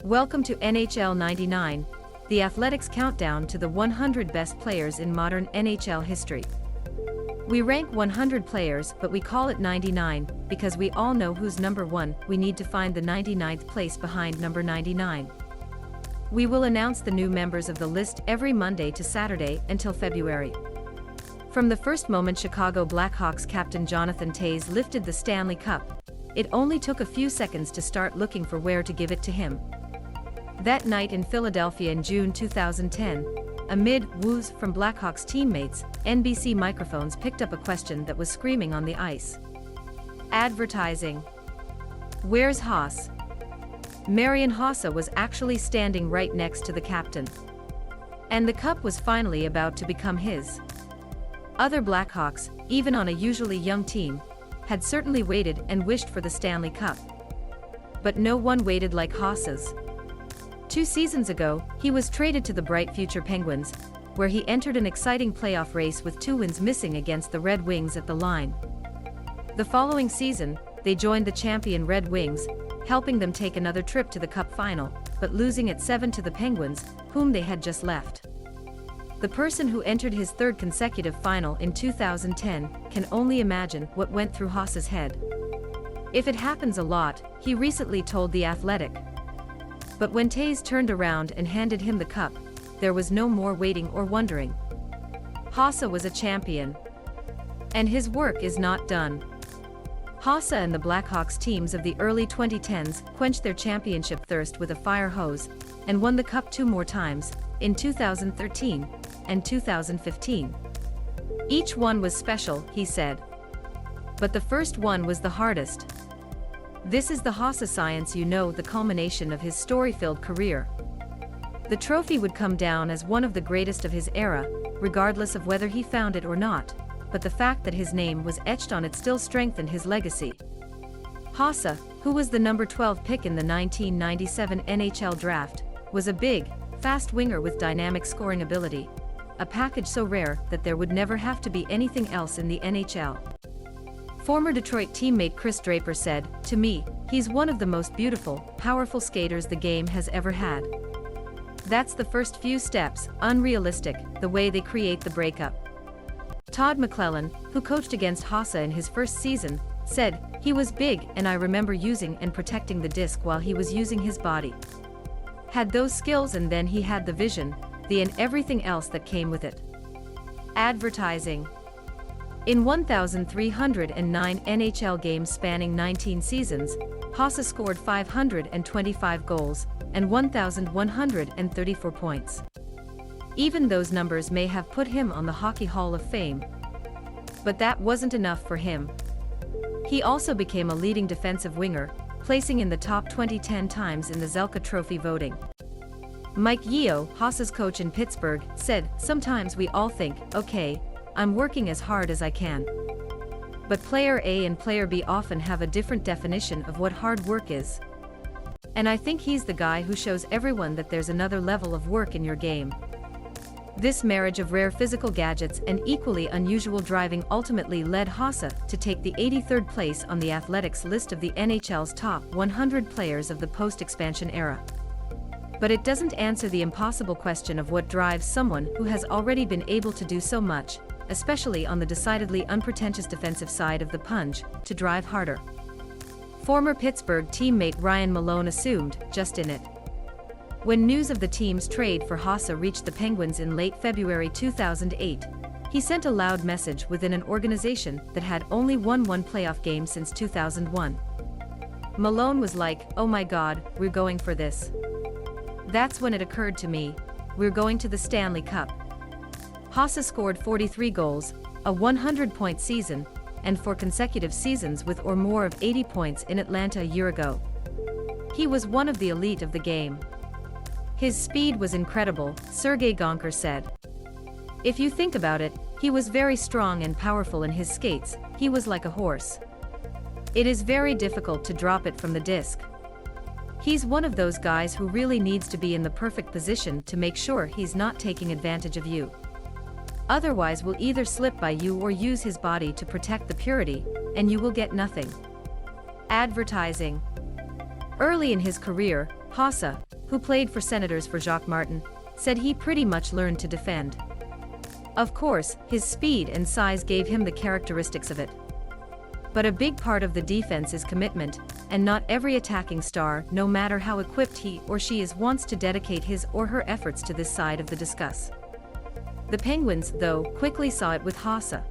Welcome to NHL 99, the Athletics countdown to the 100 best players in modern NHL history. We rank 100 players, but we call it 99, because we all know who's number 1, we need to find the 99th place behind number 99. We will announce the new members of the list every Monday to Saturday until February. From the first moment Chicago Blackhawks captain Jonathan Toews lifted the Stanley Cup, it only took a few seconds to start looking for where to give it to him. That night in Philadelphia in June 2010, amid woos from Blackhawks teammates, NBC microphones picked up a question that was screaming on the ice. Advertising. Where's Hoss? Marián Hossa was actually standing right next to the captain. And the cup was finally about to become his. Other Blackhawks, even on a usually young team, had certainly waited and wished for the Stanley Cup. But no one waited like Hossa's. 2 seasons ago, he was traded to the bright future Penguins, where he entered an exciting playoff race with 2 wins missing against the Red Wings at the line. The following season, they joined the champion Red Wings, helping them take another trip to the Cup final, but losing at 7 to the Penguins, whom they had just left. The person who entered his 3rd consecutive final in 2010 can only imagine what went through Hossa's head. If it happens a lot, he recently told The Athletic. But when Toews turned around and handed him the cup, there was no more waiting or wondering. Hossa was a champion. And his work is not done. Hossa and the Blackhawks teams of the early 2010s quenched their championship thirst with a fire hose, and won the cup 2 more times, in 2013 and 2015. Each one was special, he said. But the first one was the hardest. This is the Hossa science, the culmination of his story-filled career. The trophy would come down as one of the greatest of his era, regardless of whether he found it or not, but the fact that his name was etched on it still strengthened his legacy. Hossa, who was the number 12 pick in the 1997 NHL draft, was a big, fast winger with dynamic scoring ability, a package so rare that there would never have to be anything else in the NHL. Former Detroit teammate Chris Draper said, "To me, he's one of the most beautiful, powerful skaters the game has ever had. That's the first few steps, unrealistic, the way they create the breakup." Todd McClellan, who coached against Hossa in his first season, said, "He was big and I remember using and protecting the disc while he was using his body. Had those skills and then he had the vision, and everything else that came with it." Advertising. In 1,309 NHL games spanning 19 seasons, Hossa scored 525 goals and 1,134 points. Even those numbers may have put him on the Hockey Hall of Fame. But that wasn't enough for him. He also became a leading defensive winger, placing in the top 20 10 times in the Zelka Trophy voting. Mike Yeo, Hossa's coach in Pittsburgh, said, "Sometimes we all think, okay, I'm working as hard as I can. But player A and player B often have a different definition of what hard work is. And I think he's the guy who shows everyone that there's another level of work in your game." This marriage of rare physical gadgets and equally unusual driving ultimately led Hossa to take the 83rd place on the Athletics list of the NHL's top 100 players of the post-expansion era. But it doesn't answer the impossible question of what drives someone who has already been able to do so much, especially on the decidedly unpretentious defensive side of the punch, to drive harder. Former Pittsburgh teammate Ryan Malone assumed, just in it. When news of the team's trade for Hossa reached the Penguins in late February 2008, he sent a loud message within an organization that had only won 1 playoff game since 2001. Malone was like, "Oh my God, we're going for this." That's when it occurred to me, we're going to the Stanley Cup. Hossa scored 43 goals, a 100-point season, and 4 consecutive seasons with or more of 80 points in Atlanta a year ago. He was one of the elite of the game. His speed was incredible, Sergei Gonchar said. If you think about it, he was very strong and powerful in his skates, he was like a horse. It is very difficult to drop it from the disc. He's one of those guys who really needs to be in the perfect position to make sure he's not taking advantage of you. Otherwise will either slip by you or use his body to protect the purity, and you will get nothing. Advertising. Early in his career, Hossa, who played for Senators for Jacques Martin, said he pretty much learned to defend. Of course, his speed and size gave him the characteristics of it. But a big part of the defense is commitment, and not every attacking star, no matter how equipped he or she is, wants to dedicate his or her efforts to this side of the discuss. The Penguins, though, quickly saw it with Hossa.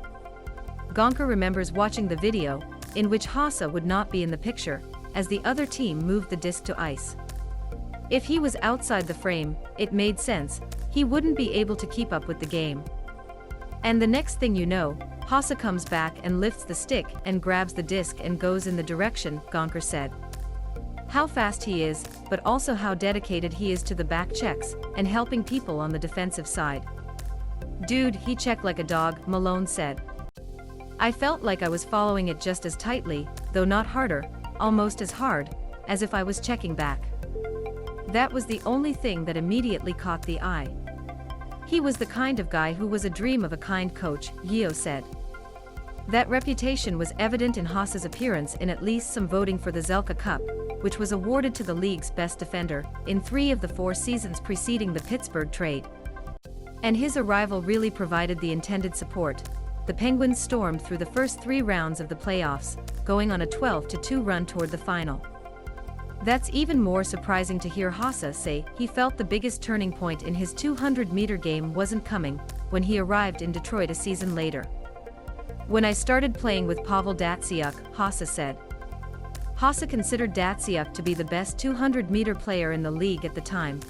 Gonker remembers watching the video, in which Hossa would not be in the picture, as the other team moved the disc to ice. If he was outside the frame, it made sense, he wouldn't be able to keep up with the game. And the next thing you know, Hossa comes back and lifts the stick and grabs the disc and goes in the direction, Gonker said. How fast he is, but also how dedicated he is to the back checks and helping people on the defensive side. Dude, he checked like a dog, Malone said. I felt like I was following it just as tightly, though not harder, almost as hard, as if I was checking back. That was the only thing that immediately caught the eye. He was the kind of guy who was a dream of a kind coach, Yeo said. That reputation was evident in Hossa's appearance in at least some voting for the Zelka Cup, which was awarded to the league's best defender in 3 of the 4 seasons preceding the Pittsburgh trade. And his arrival really provided the intended support. The Penguins stormed through the first 3 rounds of the playoffs, going on a 12-2 run toward the final. That's even more surprising to hear Hossa say he felt the biggest turning point in his 200-meter game wasn't coming when he arrived in Detroit a season later. When I started playing with Pavel Datsyuk, Hossa said. Hossa considered Datsyuk to be the best 200-meter player in the league at the time,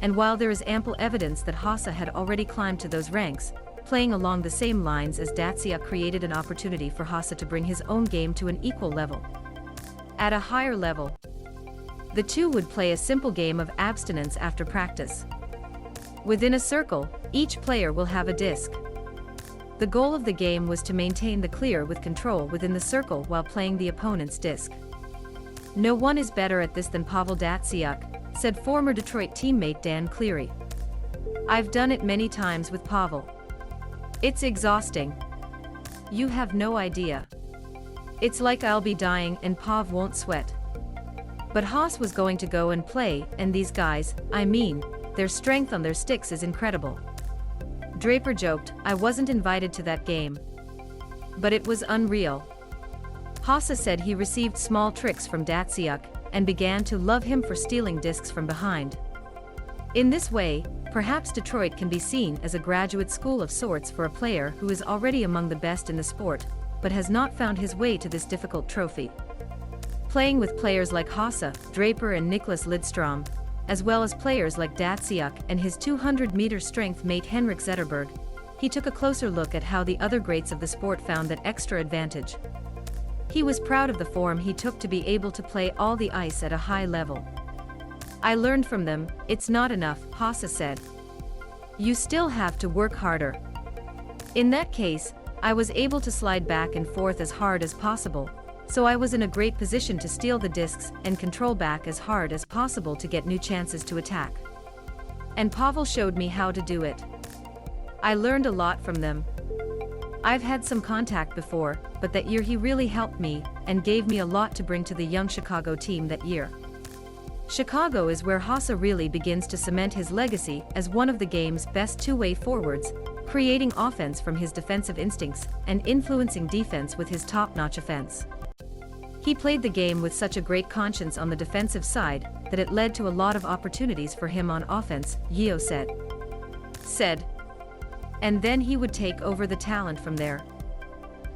and while there is ample evidence that Hossa had already climbed to those ranks, playing along the same lines as Datsyuk created an opportunity for Hossa to bring his own game to an equal level. At a higher level, the two would play a simple game of abstinence after practice. Within a circle, each player will have a disc. The goal of the game was to maintain the clear with control within the circle while playing the opponent's disc. No one is better at this than Pavel Datsyuk, said former Detroit teammate Dan Cleary. I've done it many times with Pavel. It's exhausting. You have no idea. It's like I'll be dying and Pav won't sweat. But Hoss was going to go and play, and these guys, I mean, their strength on their sticks is incredible. Draper joked, I wasn't invited to that game. But it was unreal. Hossa said he received small tricks from Datsyuk, and began to love him for stealing discs from behind. In this way, perhaps Detroit can be seen as a graduate school of sorts for a player who is already among the best in the sport, but has not found his way to this difficult trophy. Playing with players like Hossa, Draper and Nicklas Lidstrom, as well as players like Datsyuk and his 200-meter strength mate Henrik Zetterberg, he took a closer look at how the other greats of the sport found that extra advantage. He was proud of the form he took to be able to play all the ice at a high level. I learned from them, it's not enough, Hossa said. You still have to work harder. In that case, I was able to slide back and forth as hard as possible, so I was in a great position to steal the discs and control back as hard as possible to get new chances to attack. And Pavel showed me how to do it. I learned a lot from them. I've had some contact before, but that year he really helped me and gave me a lot to bring to the young Chicago team that year. Chicago is where Hossa really begins to cement his legacy as one of the game's best two-way forwards, creating offense from his defensive instincts and influencing defense with his top-notch offense. He played the game with such a great conscience on the defensive side that it led to a lot of opportunities for him on offense, Yeo said. And then he would take over the talent from there.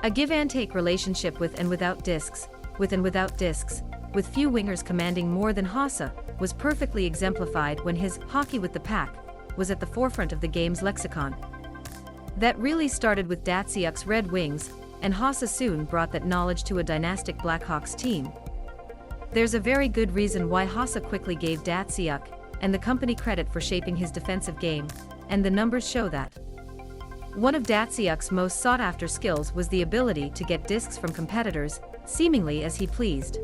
A give-and-take relationship with and without discs, with and without discs, with few wingers commanding more than Hossa, was perfectly exemplified when his hockey with the pack was at the forefront of the game's lexicon. That really started with Datsyuk's Red Wings, and Hossa soon brought that knowledge to a dynastic Blackhawks team. There's a very good reason why Hossa quickly gave Datsyuk and the company credit for shaping his defensive game, and the numbers show that. One of Datsyuk's most sought-after skills was the ability to get discs from competitors, seemingly as he pleased.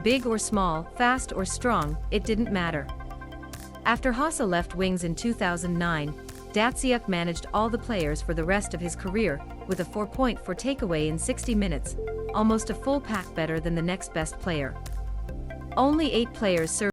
Big or small, fast or strong, it didn't matter. After Hossa left Wings in 2009, Datsyuk managed all the players for the rest of his career, with a 4.4 takeaway in 60 minutes, almost a full pack better than the next best player. Only 8 players served